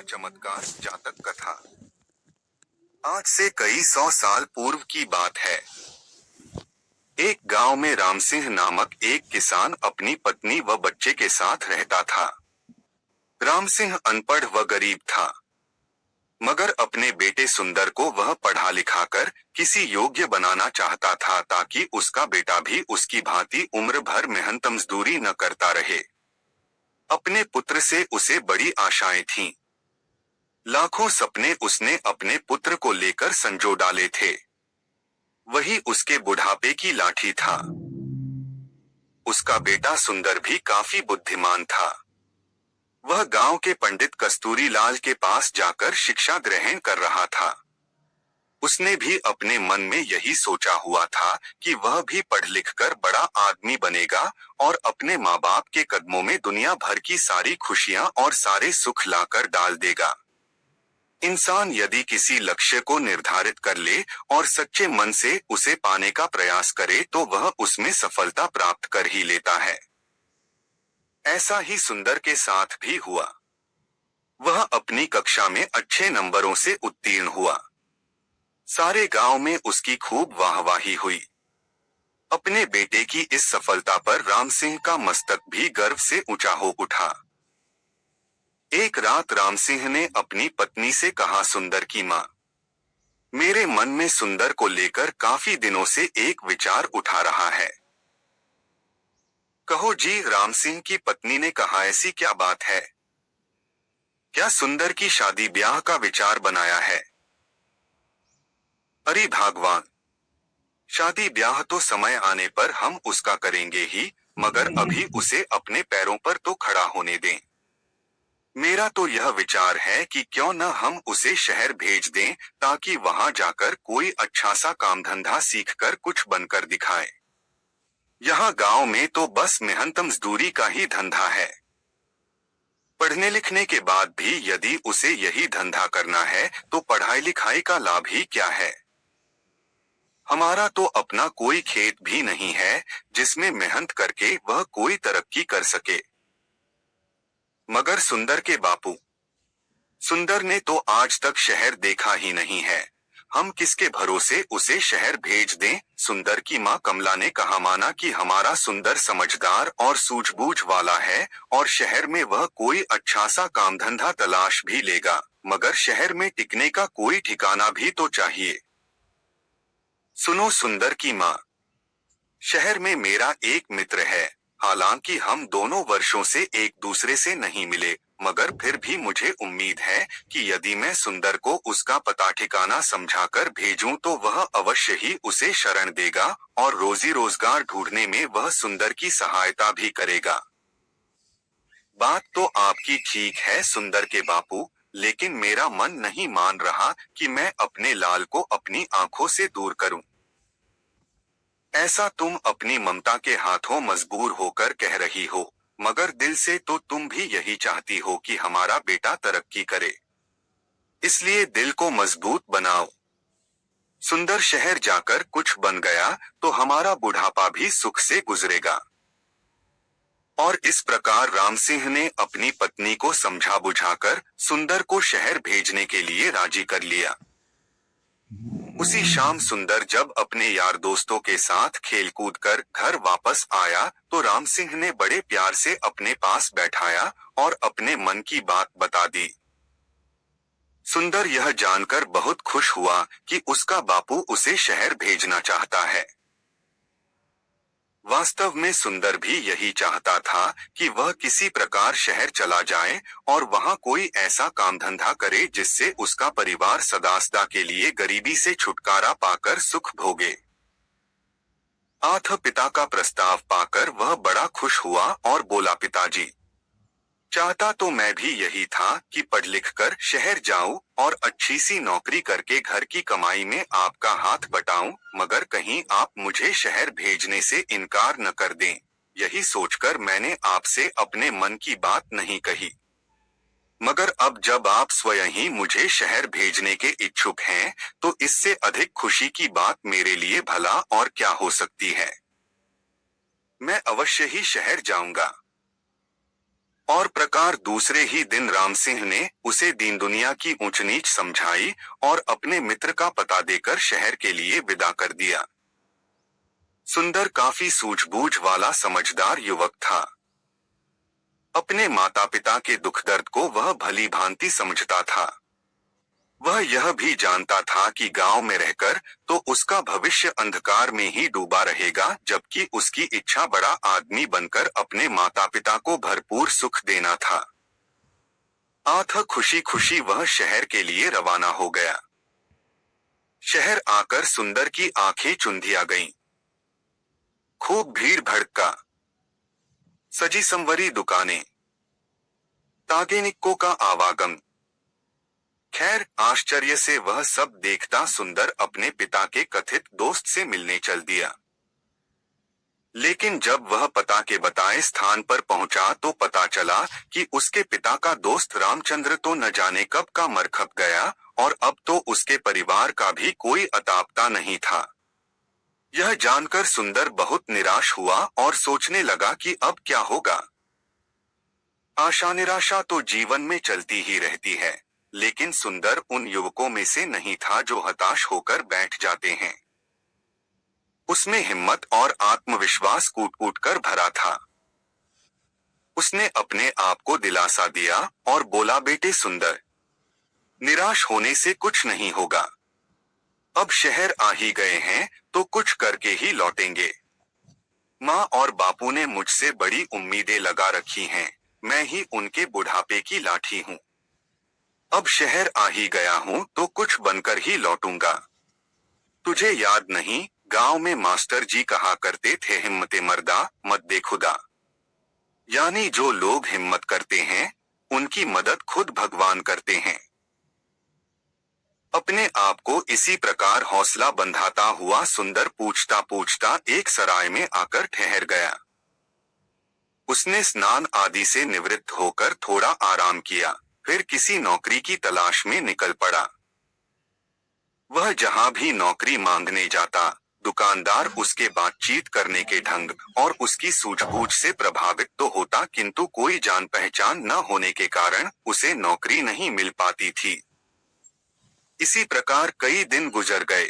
का चमत्कार। जातक कथा। आज से कई सौ साल पूर्व की बात है। एक गांव में रामसिंह नामक एक किसान अपनी पत्नी व बच्चे के साथ रहता था। रामसिंह अनपढ़ व गरीब था, मगर अपने बेटे सुंदर को वह पढ़ा लिखाकर किसी योग्य बनाना चाहता था, ताकि उसका बेटा भी उसकी भांति उम्र भर मेहनत मजदूरी न करता रहे। अपने पुत्र से उसे बड़ी आशाएं थीं। लाखों सपने उसने अपने पुत्र को लेकर संजो डाले थे। वही उसके बुढ़ापे की लाठी था। उसका बेटा सुंदर भी काफी बुद्धिमान था। वह गांव के पंडित कस्तूरी लाल के पास जाकर शिक्षा ग्रहण कर रहा था। उसने भी अपने मन में यही सोचा हुआ था कि वह भी पढ़ लिख कर बड़ा आदमी बनेगा और अपने माँ बाप के कदमों में दुनिया भर की सारी खुशियां और सारे सुख लाकर डाल देगा। इंसान यदि किसी लक्ष्य को निर्धारित कर ले और सच्चे मन से उसे पाने का प्रयास करे तो वह उसमें सफलता प्राप्त कर ही लेता है। ऐसा ही सुंदर के साथ भी हुआ। वह अपनी कक्षा में अच्छे नंबरों से उत्तीर्ण हुआ। सारे गांव में उसकी खूब वाहवाही हुई। अपने बेटे की इस सफलता पर रामसिंह का मस्तक भी गर्व से ऊंचा हो उठा। एक रात रामसिंह ने अपनी पत्नी से कहा, सुंदर की माँ, मेरे मन में सुंदर को लेकर काफी दिनों से एक विचार उठा रहा है। कहो जी, रामसिंह की पत्नी ने कहा, ऐसी क्या बात है? क्या सुंदर की शादी ब्याह का विचार बनाया है? अरे भगवान, शादी ब्याह तो समय आने पर हम उसका करेंगे ही, मगर अभी उसे अपने पैरों पर तो खड़ा होने दें। मेरा तो यह विचार है कि क्यों न हम उसे शहर भेज दें, ताकि वहां जाकर कोई अच्छा सा काम धंधा सीखकर कुछ बनकर दिखाए। यहाँ गांव में तो बस मेहनत मजदूरी का ही धंधा है। पढ़ने लिखने के बाद भी यदि उसे यही धंधा करना है तो पढ़ाई लिखाई का लाभ ही क्या है? हमारा तो अपना कोई खेत भी नहीं है जिसमें मेहनत करके वह कोई तरक्की कर सके। मगर सुंदर के बापू, सुंदर ने तो आज तक शहर देखा ही नहीं है, हम किसके भरोसे उसे शहर भेज दें? सुंदर की माँ कमला ने कहा, माना कि हमारा सुंदर समझदार और सूझबूझ वाला है और शहर में वह कोई अच्छा सा काम धंधा तलाश भी लेगा, मगर शहर में टिकने का कोई ठिकाना भी तो चाहिए। सुनो सुंदर की माँ, शहर में मेरा एक मित्र है, हालांकि हम दोनों वर्षों से एक दूसरे से नहीं मिले, मगर फिर भी मुझे उम्मीद है कि यदि मैं सुंदर को उसका पता ठिकाना समझाकर भेजूं तो वह अवश्य ही उसे शरण देगा और रोजी रोजगार ढूंढने में वह सुंदर की सहायता भी करेगा। बात तो आपकी ठीक है सुंदर के बापू, लेकिन मेरा मन नहीं मान रहा कि मैं अपने लाल को अपनी आंखों से दूर करूं। ऐसा तुम अपनी ममता के हाथों मजबूर होकर कह रही हो, मगर दिल से तो तुम भी यही चाहती हो कि हमारा बेटा तरक्की करे। इसलिए दिल को मजबूत बनाओ। सुंदर शहर जाकर कुछ बन गया तो हमारा बुढ़ापा भी सुख से गुजरेगा। और इस प्रकार रामसिंह ने अपनी पत्नी को समझा बुझाकर सुंदर को शहर भेजने के लिए राजी कर लिया। उसी शाम सुंदर जब अपने यार दोस्तों के साथ खेलकूद कर घर वापस आया तो रामसिंह ने बड़े प्यार से अपने पास बैठाया और अपने मन की बात बता दी। सुंदर यह जानकर बहुत खुश हुआ कि उसका बापू उसे शहर भेजना चाहता है। वास्तव में सुंदर भी यही चाहता था कि वह किसी प्रकार शहर चला जाए और वहां कोई ऐसा काम धंधा करे जिससे उसका परिवार सदा सदा के लिए गरीबी से छुटकारा पाकर सुख भोगे। आठ पिता का प्रस्ताव पाकर वह बड़ा खुश हुआ और बोला, पिताजी, चाहता तो मैं भी यही था कि पढ़ लिख कर शहर जाऊं और अच्छी सी नौकरी करके घर की कमाई में आपका हाथ बटाऊं, मगर कहीं आप मुझे शहर भेजने से इनकार न कर दें। यही सोचकर मैंने आपसे अपने मन की बात नहीं कही। मगर अब जब आप स्वयं ही मुझे शहर भेजने के इच्छुक हैं, तो इससे अधिक खुशी की बात मेरे लिए भला और क्या हो सकती है। मैं अवश्य ही शहर जाऊंगा। और प्रकार दूसरे ही दिन राम सिंह ने उसे दीन दुनिया की ऊंच नीच समझाई और अपने मित्र का पता देकर शहर के लिए विदा कर दिया। सुंदर काफी सूझबूझ वाला समझदार युवक था। अपने माता पिता के दुख दर्द को वह भली भांति समझता था। वह यह भी जानता था कि गांव में रहकर तो उसका भविष्य अंधकार में ही डूबा रहेगा, जबकि उसकी इच्छा बड़ा आदमी बनकर अपने माता पिता को भरपूर सुख देना था। अतः खुशी खुशी वह शहर के लिए रवाना हो गया। शहर आकर सुंदर की आंखें चुंधिया गईं। खूब भीड़ भड़का, सजी संवरी दुकानें, तागेनिक्कों का आवागम। खैर, आश्चर्य से वह सब देखता सुंदर अपने पिता के कथित दोस्त से मिलने चल दिया। लेकिन जब वह पिता के बताए स्थान पर पहुंचा तो पता चला कि उसके पिता का दोस्त रामचंद्र तो न जाने कब का मर खप गया और अब तो उसके परिवार का भी कोई अता पता नहीं था। यह जानकर सुंदर बहुत निराश हुआ और सोचने लगा कि अब क्या होगा। आशा निराशा तो जीवन में चलती ही रहती है, लेकिन सुंदर उन युवकों में से नहीं था जो हताश होकर बैठ जाते हैं। उसमें हिम्मत और आत्मविश्वास कूट कूट कर भरा था। उसने अपने आप को दिलासा दिया और बोला, बेटे सुंदर, निराश होने से कुछ नहीं होगा। अब शहर आ ही गए हैं तो कुछ करके ही लौटेंगे। माँ और बापू ने मुझसे बड़ी उम्मीदें लगा रखी हैं, मैं ही उनके बुढ़ापे की लाठी हूँ। अब शहर आ ही गया हूँ तो कुछ बनकर ही लौटूंगा। तुझे याद नहीं, गांव में मास्टर जी कहा करते थे, हिम्मते मर्दा मत दे खुदा। यानी जो लोग हिम्मत करते हैं उनकी मदद खुद भगवान करते हैं। अपने आप को इसी प्रकार हौसला बंधाता हुआ सुंदर पूछता पूछता एक सराय में आकर ठहर गया। उसने स्नान आदि से निवृत्त होकर थोड़ा आराम किया, फिर किसी नौकरी की तलाश में निकल पड़ा। वह जहां भी नौकरी मांगने जाता, दुकानदार उसके बातचीत करने के ढंग और उसकी सूझबूझ से प्रभावित तो होता, किंतु कोई जान पहचान न होने के कारण उसे नौकरी नहीं मिल पाती थी। इसी प्रकार कई दिन गुजर गए।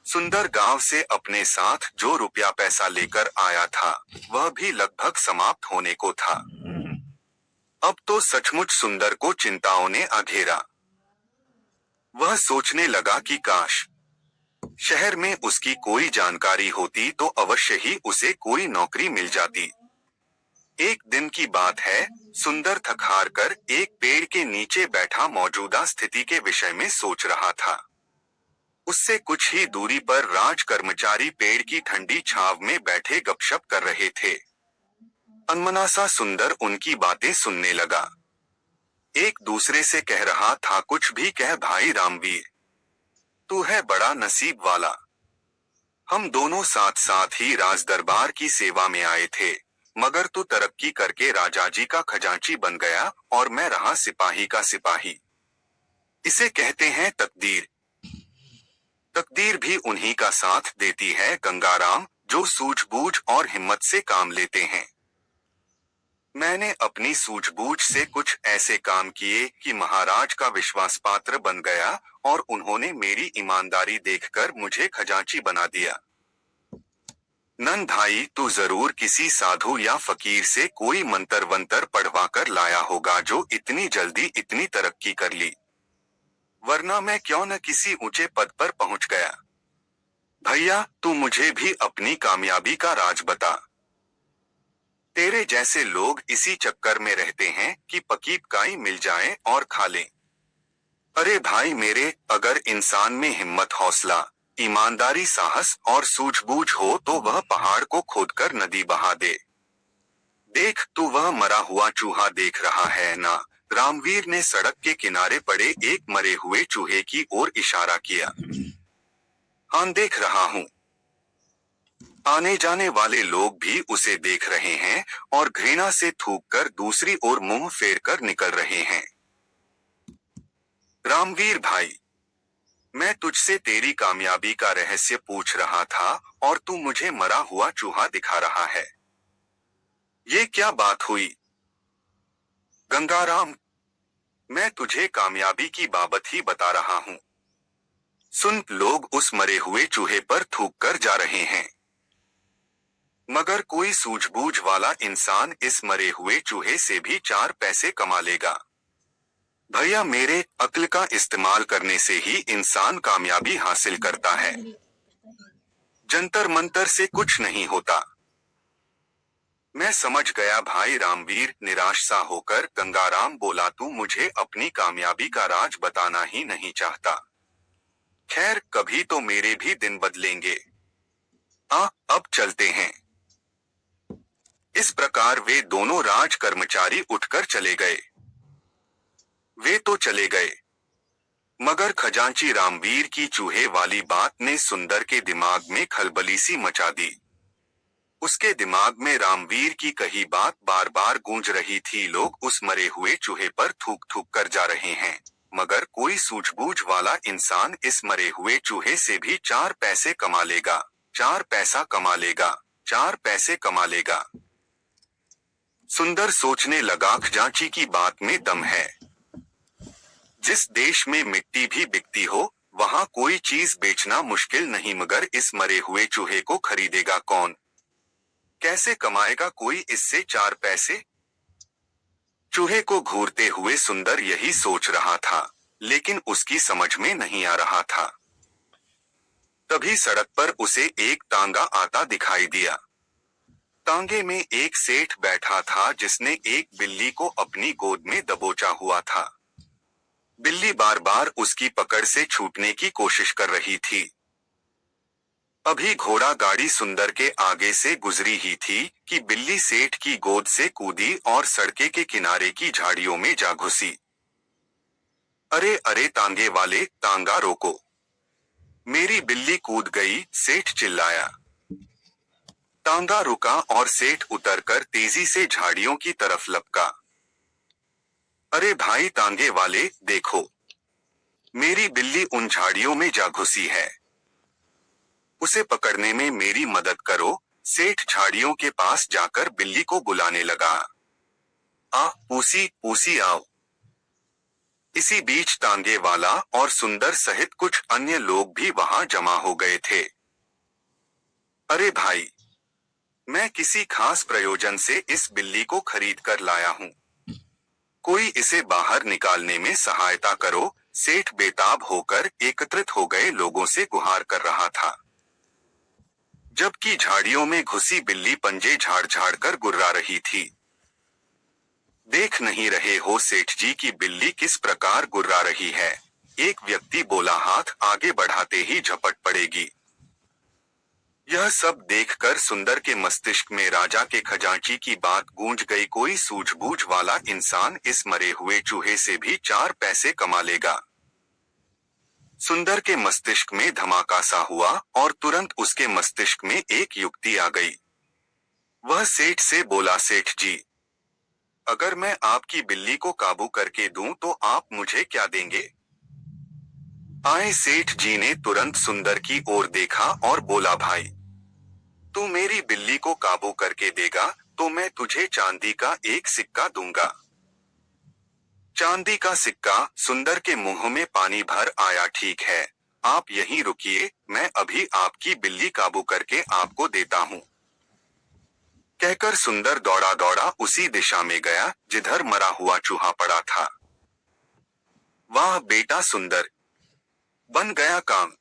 सुंदर गांव से अपने साथ जो रुपया पैसा लेकर आया था वह भी लगभग समाप्त होने को था। अब तो सचमुच सुंदर को चिंताओं ने घेरा। वह सोचने लगा कि काश शहर में उसकी कोई जानकारी होती तो अवश्य ही उसे कोई नौकरी मिल जाती। एक दिन की बात है, सुंदर थक हार कर एक पेड़ के नीचे बैठा मौजूदा स्थिति के विषय में सोच रहा था। उससे कुछ ही दूरी पर राज कर्मचारी पेड़ की ठंडी छांव में बैठे गपशप कर रहे थे। अनमना सा सुंदर उनकी बातें सुनने लगा। एक दूसरे से कह रहा था, कुछ भी कह भाई रामवीर, तू है बड़ा नसीब वाला। हम दोनों साथ साथ ही राज दरबार की सेवा में आए थे, मगर तू तरक्की करके राजाजी का खजांची बन गया और मैं रहा सिपाही का सिपाही। इसे कहते हैं तकदीर। तकदीर भी उन्हीं का साथ देती है गंगाराम, जो सूझबूझ और हिम्मत से काम लेते हैं। मैंने अपनी सूझबूझ से कुछ ऐसे काम किए कि महाराज का विश्वास पात्र बन गया और उन्होंने मेरी ईमानदारी देखकर मुझे खजांची बना दिया। नन भाई, तू जरूर किसी साधु या फकीर से कोई मंतर वंतर पढ़वा कर लाया होगा जो इतनी जल्दी इतनी तरक्की कर ली, वरना मैं क्यों न किसी ऊंचे पद पर पहुंच गया। भैया, तू मुझे भी अपनी कामयाबी का राज बता। तेरे जैसे लोग इसी चक्कर में रहते हैं कि पकी पकाई मिल जाए और खा लें। अरे भाई मेरे, अगर इंसान में हिम्मत, हौसला, ईमानदारी, साहस और सूझबूझ हो तो वह पहाड़ को खोदकर नदी बहा दे। देख, तू वह मरा हुआ चूहा देख रहा है ना? रामवीर ने सड़क के किनारे पड़े एक मरे हुए चूहे की ओर इशारा किया। हाँ, देख रहा हूँ। आने जाने वाले लोग भी उसे देख रहे हैं और घृणा से थूककर दूसरी ओर मुंह फेरकर निकल रहे हैं। रामवीर भाई, मैं तुझसे तेरी कामयाबी का रहस्य पूछ रहा था और तू मुझे मरा हुआ चूहा दिखा रहा है। ये क्या बात हुई? गंगाराम, मैं तुझे कामयाबी की बाबत ही बता रहा हूँ। सुन, लोग उस मरे हुए चूहे पर थूक कर जा रहे हैं, मगर कोई सूझबूझ वाला इंसान इस मरे हुए चूहे से भी 4 पैसे कमा लेगा। भैया, मेरे अक्ल का इस्तेमाल करने से ही इंसान कामयाबी हासिल करता है। जंतर मंतर से कुछ नहीं होता। मैं समझ गया भाई रामवीर, निराश सा होकर गंगाराम बोला, तू मुझे अपनी कामयाबी का राज बताना ही नहीं चाहता। खैर, कभी तो मेरे भी दिन बदलेंगे। अब चलते हैं। इस प्रकार वे दोनों राज कर्मचारी उठकर चले गए। वे तो चले गए, मगर खजांची रामवीर की चूहे वाली बात ने सुंदर के दिमाग में खलबली सी मचा दी। उसके दिमाग में रामवीर की कही बात बार बार गूंज रही थी, लोग उस मरे हुए चूहे पर थूक थूक कर जा रहे हैं, मगर कोई सूझबूझ वाला इंसान इस मरे हुए चूहे से भी 4 पैसे कमा लेगा, 4 पैसा कमा लेगा, 4 पैसे कमा लेगा। सुंदर सोचने लगा, खजांची की बात में दम है। जिस देश में मिट्टी भी बिकती हो, वहां कोई चीज बेचना मुश्किल नहीं, मगर इस मरे हुए चूहे को खरीदेगा कौन? कैसे कमाएगा कोई इससे 4 पैसे? चूहे को घूरते हुए सुंदर यही सोच रहा था, लेकिन उसकी समझ में नहीं आ रहा था। तभी सड़क पर उसे एक तांगा आता दिखाई दिया। तांगे में एक सेठ बैठा था जिसने एक बिल्ली को अपनी गोद में दबोचा हुआ था। बिल्ली बार बार उसकी पकड़ से छूटने की कोशिश कर रही थी। अभी घोड़ा गाड़ी सुंदर के आगे से गुजरी ही थी कि बिल्ली सेठ की गोद से कूदी और सड़के के किनारे की झाड़ियों में जा घुसी। अरे अरे तांगे वाले, तांगा रोको, मेरी बिल्ली कूद गई, सेठ चिल्लाया। तांगा रुका और सेठ उतरकर तेजी से झाड़ियों की तरफ लपका। अरे भाई तांगे वाले, देखो, मेरी बिल्ली उन झाड़ियों में जा घुसी है, उसे पकड़ने में मेरी मदद करो। सेठ झाड़ियों के पास जाकर बिल्ली को बुलाने लगा। पूसी पूसी आओ। इसी बीच तांगे वाला और सुंदर सहित कुछ अन्य लोग भी वहां जमा हो गए थे। अरे भाई, मैं किसी खास प्रयोजन से इस बिल्ली को खरीद कर लाया हूँ, कोई इसे बाहर निकालने में सहायता करो। सेठ बेताब होकर एकत्रित हो गए लोगों से गुहार कर रहा था, जबकि झाड़ियों में घुसी बिल्ली पंजे झाड़ झाड़ कर गुर्रा रही थी। देख नहीं रहे हो सेठ जी की बिल्ली किस प्रकार गुर्रा रही है? एक व्यक्ति बोला, हाथ आगे बढ़ाते ही झपट पड़ेगी। यह सब देखकर सुंदर के मस्तिष्क में राजा के खजांची की बात गूंज गई, कोई सूझबूझ वाला इंसान इस मरे हुए चूहे से भी 4 पैसे कमा लेगा। सुंदर के मस्तिष्क में धमाका सा हुआ और तुरंत उसके मस्तिष्क में एक युक्ति आ गई। वह सेठ से बोला, सेठ जी, अगर मैं आपकी बिल्ली को काबू करके दूं तो आप मुझे क्या देंगे? आए सेठ जी ने तुरंत सुंदर की ओर देखा और बोला, भाई, तू मेरी बिल्ली को काबू करके देगा तो मैं तुझे चांदी का एक सिक्का दूंगा। चांदी का सिक्का? सुंदर के मुंह में पानी भर आया। ठीक है, आप यहीं रुकिए, मैं अभी आपकी बिल्ली काबू करके आपको देता हूँ। कहकर सुंदर दौड़ा दौड़ा उसी दिशा में गया जिधर मरा हुआ चूहा पड़ा था। वाह बेटा सुंदर, बन गया काम।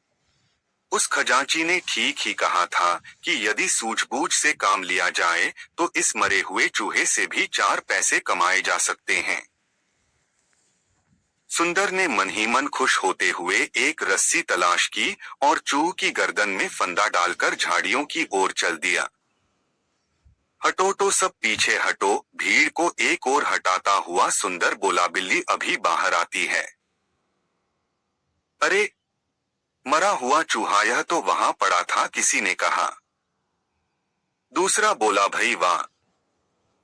उस खजांची ने ठीक ही कहा था कि यदि सूझबूझ से काम लिया जाए तो इस मरे हुए चूहे से भी 4 पैसे कमाए जा सकते हैं। सुंदर ने मन ही मन खुश होते हुए एक रस्सी तलाश की और चूहे की गर्दन में फंदा डालकर झाड़ियों की ओर चल दिया। हटो तो सब पीछे हटो। भीड़ को एक ओर हटाता हुआ सुंदर बोला, बिल्ली अभी बाहर आती है। अरे, मरा हुआ चूहा यह तो वहां पड़ा था, किसी ने कहा। दूसरा बोला, भई वाह,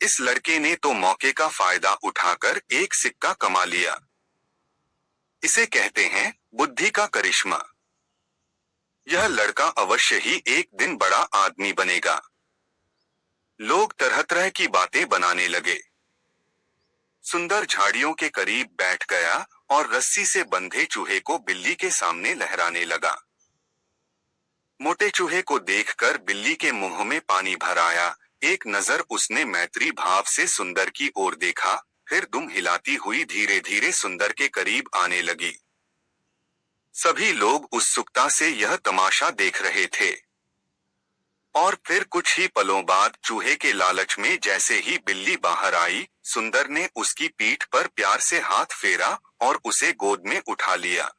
इस लड़के ने तो मौके का फायदा उठाकर एक सिक्का कमा लिया। इसे कहते हैं बुद्धि का करिश्मा। यह लड़का अवश्य ही एक दिन बड़ा आदमी बनेगा। लोग तरह तरह की बातें बनाने लगे। सुंदर झाड़ियों के करीब बैठ गया और रस्सी से बंधे चूहे को बिल्ली के सामने लहराने लगा। मोटे चूहे को देखकर बिल्ली के मुंह में पानी भर आया। एक नजर उसने मैत्री भाव से सुंदर की ओर देखा, फिर दुम हिलाती हुई धीरे धीरे सुंदर के करीब आने लगी। सभी लोग उत्सुकता से यह तमाशा देख रहे थे। और फिर कुछ ही पलों बाद चूहे के लालच में जैसे ही बिल्ली बाहर आई, सुंदर ने उसकी पीठ पर प्यार से हाथ फेरा और उसे गोद में उठा लिया।